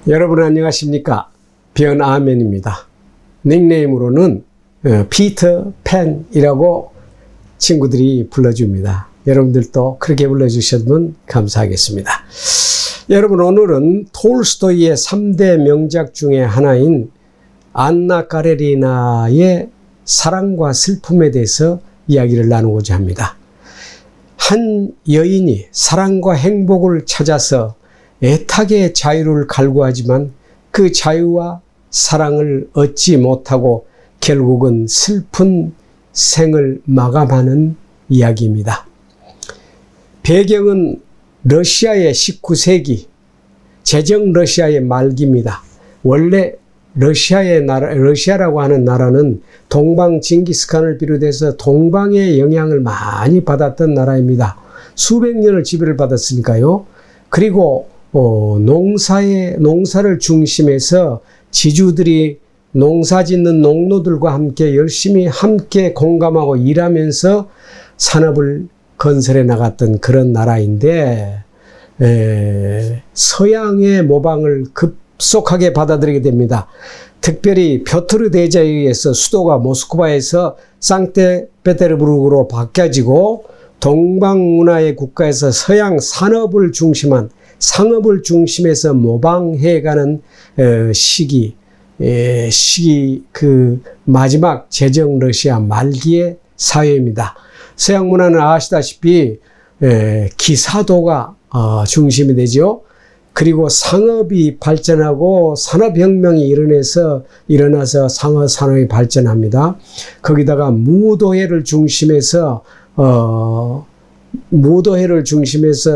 여러분 안녕하십니까? 변아멘입니다. 닉네임으로는 피터 팬이라고 친구들이 불러줍니다. 여러분들도 그렇게 불러주셨으면 감사하겠습니다. 여러분, 오늘은 톨스토이의 3대 명작 중에 하나인 안나 까레리나의 사랑과 슬픔에 대해서 이야기를 나누고자 합니다. 한 여인이 사랑과 행복을 찾아서 애타게 자유를 갈구하지만 그 자유와 사랑을 얻지 못하고 결국은 슬픈 생을 마감하는 이야기입니다. 배경은 러시아의 19세기, 제정 러시아의 말기입니다. 원래 러시아라고 하는 나라는 동방 징기스칸을 비롯해서 동방의 영향을 많이 받았던 나라입니다. 수백 년을 지배를 받았으니까요. 그리고 농사를 중심해서 지주들이 농사 짓는 농노들과 함께 열심히 함께 공감하고 일하면서 산업을 건설해 나갔던 그런 나라인데, 서양의 모방을 급속하게 받아들이게 됩니다. 특별히 펴트르 대제에 의해서 수도가 모스크바에서 상트페테르부르크로 바뀌어지고 동방 문화의 국가에서 서양 산업을 중심한 상업을 중심해서 모방해가는 시기 그 마지막 제정 러시아 말기의 사회입니다. 서양 문화는 아시다시피 기사도가 중심이 되죠. 그리고 상업이 발전하고 산업혁명이 일어나서 산업이 발전합니다. 거기다가 무도회를 중심해서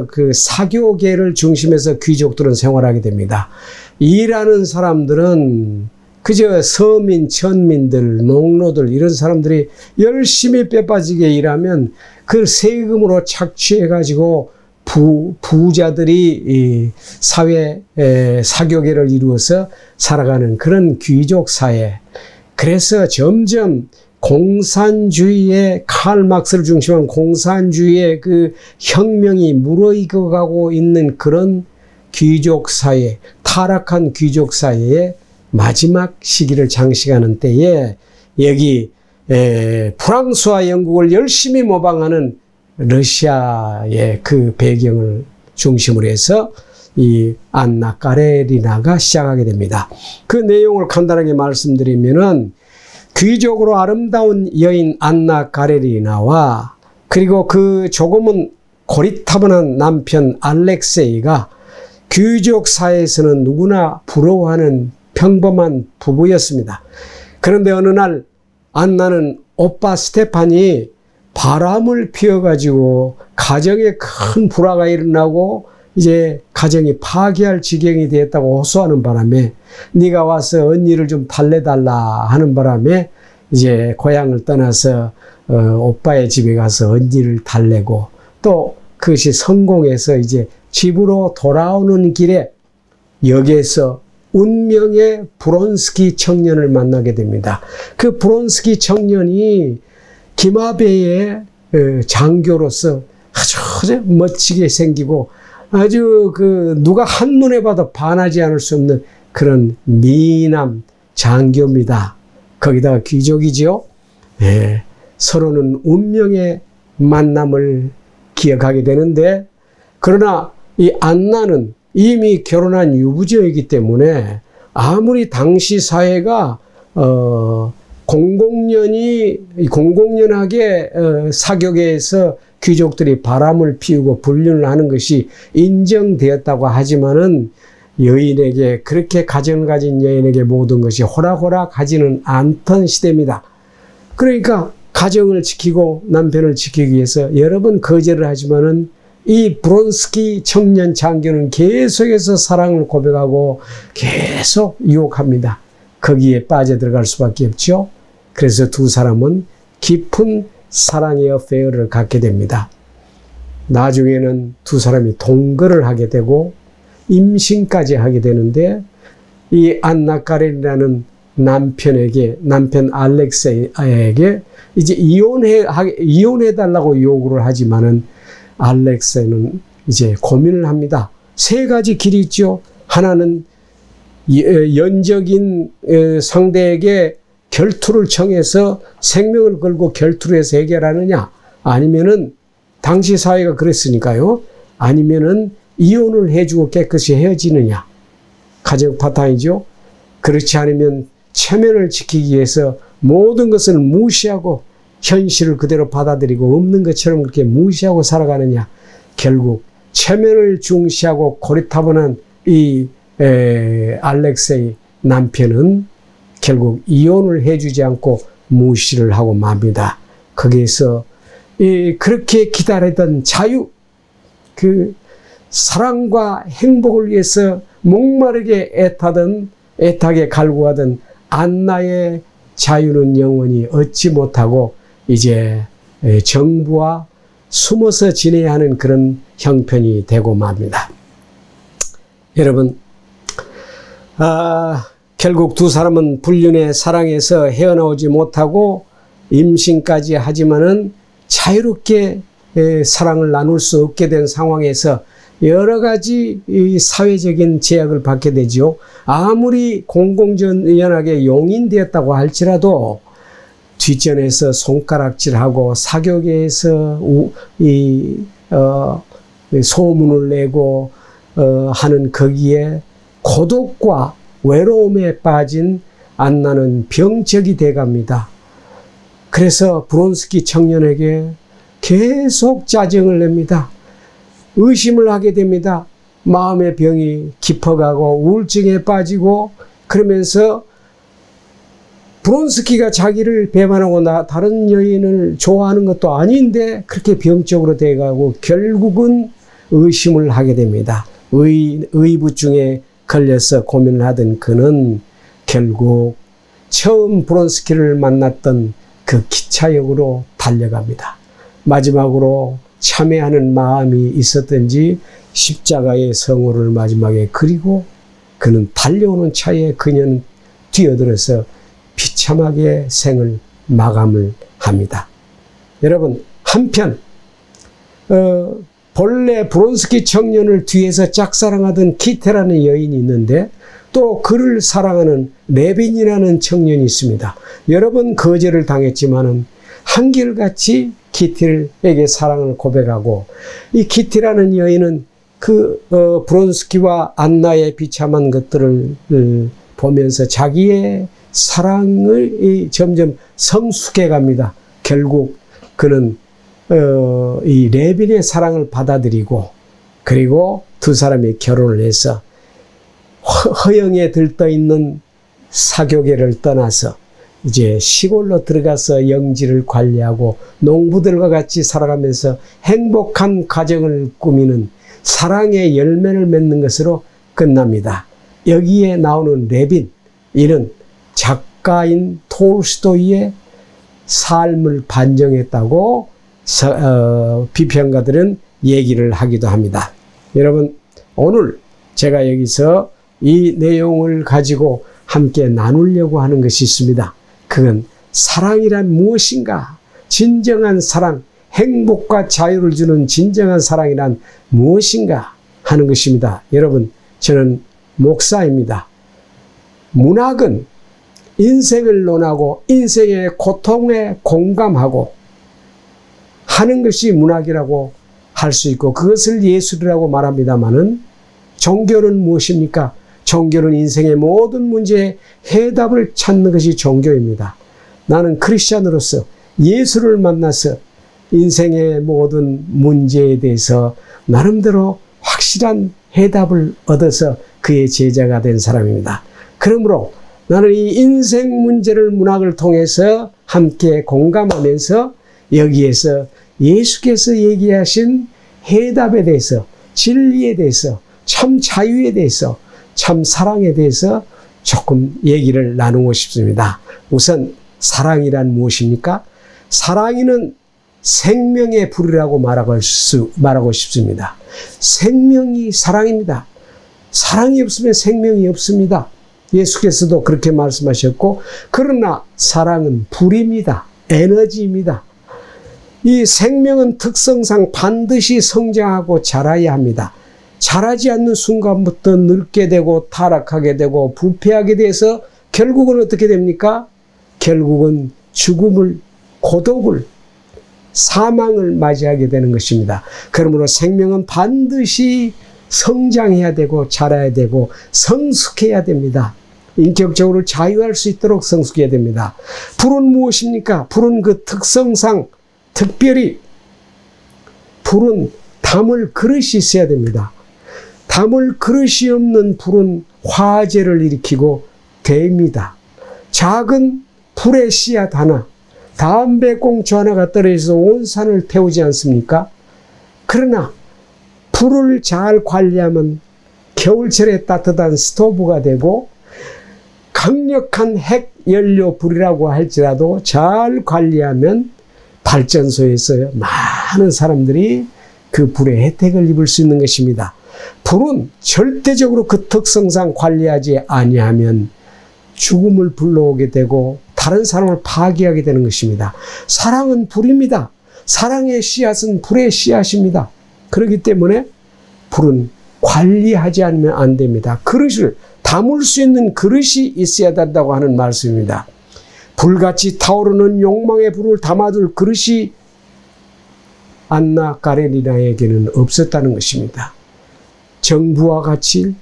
그 사교계를 중심해서 귀족들은 생활하게 됩니다. 일하는 사람들은 그저 서민, 천민들, 농노들 이런 사람들이 열심히 빼빠지게 일하면 그 세금으로 착취해가지고 부자들이 이 사회 사교계를 이루어서 살아가는 그런 귀족 사회. 그래서 점점 공산주의의 칼 막스를 중심한 공산주의의 그 혁명이 무르익어가고 있는 그런 귀족 사회, 타락한 귀족 사회의 마지막 시기를 장식하는 때에 여기 프랑스와 영국을 열심히 모방하는 러시아의 그 배경을 중심으로 해서 이 안나 까레리나가 시작하게 됩니다. 그 내용을 간단하게 말씀드리면은 귀족으로 아름다운 여인 안나 까레리나와 그리고 그 조금은 고리타분한 남편 알렉세이가 귀족 사회에서는 누구나 부러워하는 평범한 부부였습니다. 그런데 어느 날 안나는 오빠 스테판이 바람을 피워가지고 가정에 큰 불화가 일어나고 이제 가정이 파괴할 지경이 되었다고 호소하는 바람에 네가 와서 언니를 좀 달래달라 하는 바람에 이제 고향을 떠나서 오빠의 집에 가서 언니를 달래고 또 그것이 성공해서 이제 집으로 돌아오는 길에 역에서 운명의 브론스키 청년을 만나게 됩니다. 그 브론스키 청년이 기마베의 장교로서 아주 멋지게 생기고 아주 누가 한눈에 봐도 반하지 않을 수 없는 그런 미남 장교입니다. 거기다가 귀족이죠. 서로는 운명의 만남을 기억하게 되는데, 그러나 이 안나는 이미 결혼한 유부녀이기 때문에 아무리 당시 사회가 공공연하게 사교계에서 귀족들이 바람을 피우고 불륜을 하는 것이 인정되었다고 하지만은 여인에게, 그렇게 가정을 가진 여인에게 모든 것이 호락호락 하지는 않던 시대입니다. 그러니까 가정을 지키고 남편을 지키기 위해서 여러 번 거절을 하지만은 이 브론스키 청년 장교는 계속해서 사랑을 고백하고 계속 유혹합니다. 거기에 빠져들어갈 수밖에 없죠. 그래서 두 사람은 깊은 사랑의 어페어를 갖게 됩니다. 나중에는 두 사람이 동거를 하게 되고 임신까지 하게 되는데, 이 안나 까레리나는 남편 알렉세이에게 이제 이혼해달라고 요구를 하지만은 알렉세이는 이제 고민을 합니다. 세 가지 길이 있죠. 하나는 연적인 상대에게 결투를 청해서 생명을 걸고 결투를 해서 해결하느냐, 아니면은 당시 사회가 그랬으니까요, 아니면은 이혼을 해주고 깨끗이 헤어지느냐, 가정 파탄이죠. 그렇지 않으면 체면을 지키기 위해서 모든 것을 무시하고 현실을 그대로 받아들이고 없는 것처럼 그렇게 무시하고 살아가느냐, 결국 체면을 중시하고 고리타분한 이 알렉세이 남편은 결국 이혼을 해주지 않고 무시를 하고 맙니다. 거기에서 그렇게 기다리던 자유, 그 사랑과 행복을 위해서 목마르게 애타게 갈구하던 안나의 자유는 영원히 얻지 못하고 이제 정부와 숨어서 지내야 하는 그런 형편이 되고 맙니다. 여러분, 결국 두 사람은 불륜의 사랑에서 헤어나오지 못하고 임신까지 하지만은 자유롭게 사랑을 나눌 수 없게 된 상황에서 여러 가지 사회적인 제약을 받게 되죠. 아무리 공공연하게 용인되었다고 할지라도 뒷전에서 손가락질하고 사교계에서 소문을 내고 하는 거기에 고독과 외로움에 빠진 안나는 병적이 돼갑니다. 그래서 브론스키 청년에게 계속 짜증을 냅니다. 의심을 하게 됩니다. 마음의 병이 깊어가고 우울증에 빠지고, 그러면서 브론스키가 자기를 배반하고 다른 여인을 좋아하는 것도 아닌데 그렇게 병적으로 돼가고 결국은 의심을 하게 됩니다. 의부증에 걸려서 고민을 하던 그는 결국 처음 브론스키를 만났던 그 기차역으로 달려갑니다. 마지막으로 참회하는 마음이 있었던지 십자가의 성호를 마지막에 그리고 그는 달려오는 차에 그녀는 뛰어들어서 비참하게 생을 마감을 합니다. 여러분, 한편 본래 브론스키 청년을 뒤에서 짝사랑하던 키테라는 여인이 있는데 또 그를 사랑하는 레빈이라는 청년이 있습니다. 여러 번 거절을 당했지만은 한결같이 키티에게 사랑을 고백하고, 이 키티라는 여인은 그 브론스키와 안나의 비참한 것들을 보면서 자기의 사랑을 점점 성숙해 갑니다. 결국 그는 이 레빈의 사랑을 받아들이고, 그리고 두 사람이 결혼을 해서 허영에 들떠 있는 사교계를 떠나서 이제 시골로 들어가서 영지를 관리하고 농부들과 같이 살아가면서 행복한 가정을 꾸미는 사랑의 열매를 맺는 것으로 끝납니다. 여기에 나오는 레빈, 이는 작가인 톨스토이의 삶을 반영했다고 비평가들은 얘기를 하기도 합니다. 여러분, 오늘 제가 여기서 이 내용을 가지고 함께 나누려고 하는 것이 있습니다. 그건 사랑이란 무엇인가? 진정한 사랑, 행복과 자유를 주는 진정한 사랑이란 무엇인가 하는 것입니다. 여러분, 저는 목사입니다. 문학은 인생을 논하고 인생의 고통에 공감하고 하는 것이 문학이라고 할 수 있고, 그것을 예술이라고 말합니다마는, 종교는 무엇입니까? 종교는 인생의 모든 문제에 해답을 찾는 것이 종교입니다. 나는 크리스찬으로서 예수를 만나서 인생의 모든 문제에 대해서 나름대로 확실한 해답을 얻어서 그의 제자가 된 사람입니다. 그러므로 나는 이 인생 문제를 문학을 통해서 함께 공감하면서 여기에서 예수께서 얘기하신 해답에 대해서, 진리에 대해서, 참 자유에 대해서, 참 사랑에 대해서 조금 얘기를 나누고 싶습니다. 우선 사랑이란 무엇입니까? 사랑이는 생명의 불이라고 말하고 싶습니다. 생명이 사랑입니다. 사랑이 없으면 생명이 없습니다. 예수께서도 그렇게 말씀하셨고, 그러나 사랑은 불입니다. 에너지입니다. 이 생명은 특성상 반드시 성장하고 자라야 합니다. 자라지 않는 순간부터 늙게 되고 타락하게 되고 부패하게 돼서 결국은 어떻게 됩니까? 결국은 죽음을, 고독을, 사망을 맞이하게 되는 것입니다. 그러므로 생명은 반드시 성장해야 되고 자라야 되고 성숙해야 됩니다. 인격적으로 자유할 수 있도록 성숙해야 됩니다. 불은 무엇입니까? 불은 그 특성상 특별히 불은 담을 그릇이 있어야 됩니다. 담을 그릇이 없는 불은 화재를 일으키고 됩니다. 작은 불의 씨앗 하나, 담배꽁초 하나가 떨어져서 온 산을 태우지 않습니까? 그러나 불을 잘 관리하면 겨울철에 따뜻한 스토브가 되고 강력한 핵 연료 불이라고 할지라도 잘 관리하면 발전소에서 많은 사람들이 그 불의 혜택을 입을 수 있는 것입니다. 불은 절대적으로 그 특성상 관리하지 아니하면 죽음을 불러오게 되고 다른 사람을 파괴하게 되는 것입니다. 사랑은 불입니다. 사랑의 씨앗은 불의 씨앗입니다. 그렇기 때문에 불은 관리하지 않으면 안 됩니다. 그릇을 담을 수 있는 그릇이 있어야 된다고 하는 말씀입니다. 불같이 타오르는 욕망의 불을 담아둘 그릇이 안나 가레리나에게는 없었다는 것입니다. 정부와 같이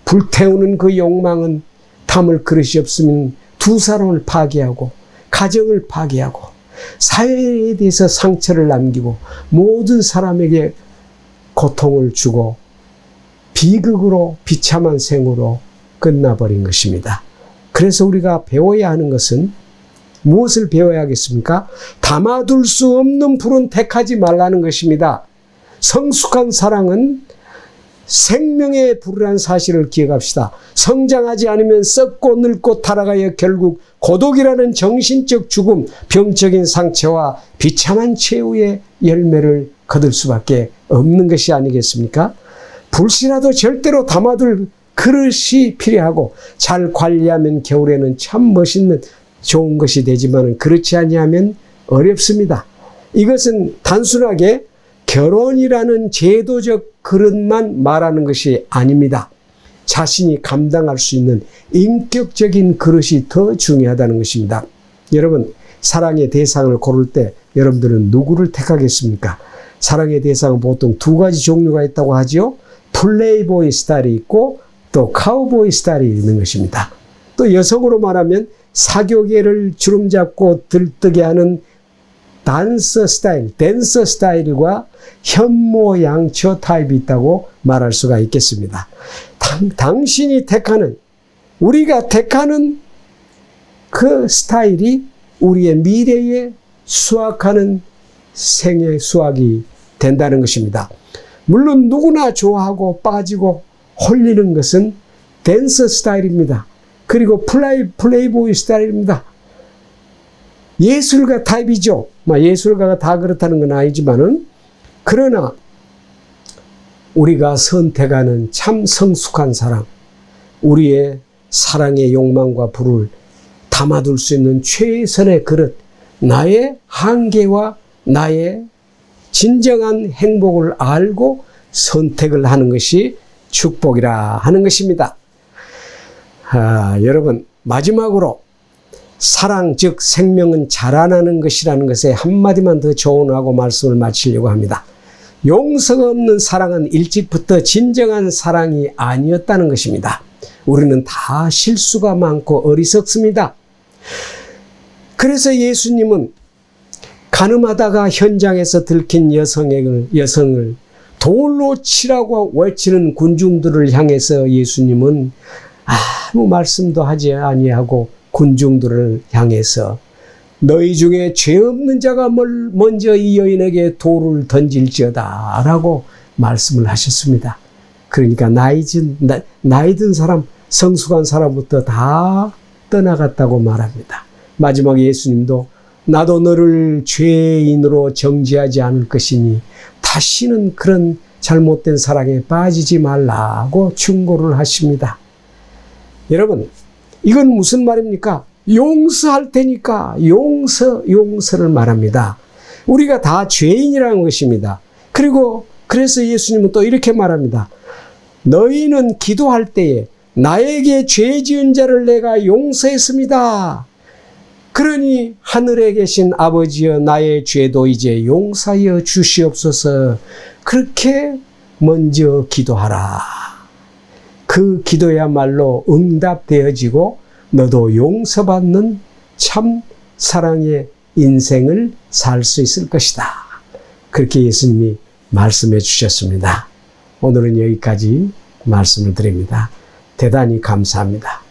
불태우는 그 욕망은 담을 그릇이 없으면 두 사람을 파괴하고 가정을 파괴하고 사회에 대해서 상처를 남기고 모든 사람에게 고통을 주고 비극으로 비참한 생으로 끝나버린 것입니다. 그래서 우리가 배워야 하는 것은 무엇을 배워야 하겠습니까? 담아둘 수 없는 불은 택하지 말라는 것입니다. 성숙한 사랑은 생명의 불이라는 사실을 기억합시다. 성장하지 않으면 썩고 늙고 타락하여 결국 고독이라는 정신적 죽음, 병적인 상처와 비참한 최후의 열매를 거둘 수밖에 없는 것이 아니겠습니까? 불씨라도 절대로 담아둘 그릇이 필요하고 잘 관리하면 겨울에는 참 멋있는 좋은 것이 되지만 그렇지 아니하면 어렵습니다. 이것은 단순하게 결혼이라는 제도적 그릇만 말하는 것이 아닙니다. 자신이 감당할 수 있는 인격적인 그릇이 더 중요하다는 것입니다. 여러분, 사랑의 대상을 고를 때 여러분들은 누구를 택하겠습니까? 사랑의 대상은 보통 두 가지 종류가 있다고 하죠. 플레이보이 스타일이 있고 또 카우보이 스타일이 있는 것입니다. 또 여성으로 말하면 사교계를 주름잡고 들뜨게 하는 댄서 스타일과 현모양처 타입이 있다고 말할 수가 있겠습니다. 당신이 택하는, 우리가 택하는 그 스타일이 우리의 미래에 수확하는 생의 수확이 된다는 것입니다. 물론 누구나 좋아하고 빠지고 홀리는 것은 댄서 스타일입니다. 그리고 플레이보이 스타일입니다. 예술가 타입이죠. 예술가가 다 그렇다는 건 아니지만은, 그러나 우리가 선택하는 참 성숙한 사랑, 우리의 사랑의 욕망과 불을 담아둘 수 있는 최선의 그릇, 나의 한계와 나의 진정한 행복을 알고 선택을 하는 것이 축복이라 하는 것입니다. 여러분, 마지막으로 사랑, 즉 생명은 자라나는 것이라는 것에 한마디만 더 조언하고 말씀을 마치려고 합니다. 용서가 없는 사랑은 일찍부터 진정한 사랑이 아니었다는 것입니다. 우리는 다 실수가 많고 어리석습니다. 그래서 예수님은 가늠하다가 현장에서 들킨 여성을 돌로 치라고 외치는 군중들을 향해서 예수님은 아무 말씀도 하지 아니하고 군중들을 향해서 너희 중에 죄 없는 자가 먼저 이 여인에게 돌을 던질지어다 라고 말씀을 하셨습니다. 그러니까 나이 든 사람, 성숙한 사람부터 다 떠나갔다고 말합니다. 마지막에 예수님도 나도 너를 죄인으로 정죄하지 않을 것이니 다시는 그런 잘못된 사랑에 빠지지 말라고 충고를 하십니다. 여러분, 이건 무슨 말입니까? 용서할 테니까 용서를 말합니다. 우리가 다 죄인이라는 것입니다. 그리고 그래서 예수님은 또 이렇게 말합니다. 너희는 기도할 때에 나에게 죄 지은 자를 내가 용서했습니다. 그러니 하늘에 계신 아버지여 나의 죄도 이제 용서하여 주시옵소서. 그렇게 먼저 기도하라. 그 기도야말로 응답되어지고 너도 용서받는 참 사랑의 인생을 살 수 있을 것이다. 그렇게 예수님이 말씀해 주셨습니다. 오늘은 여기까지 말씀을 드립니다. 대단히 감사합니다.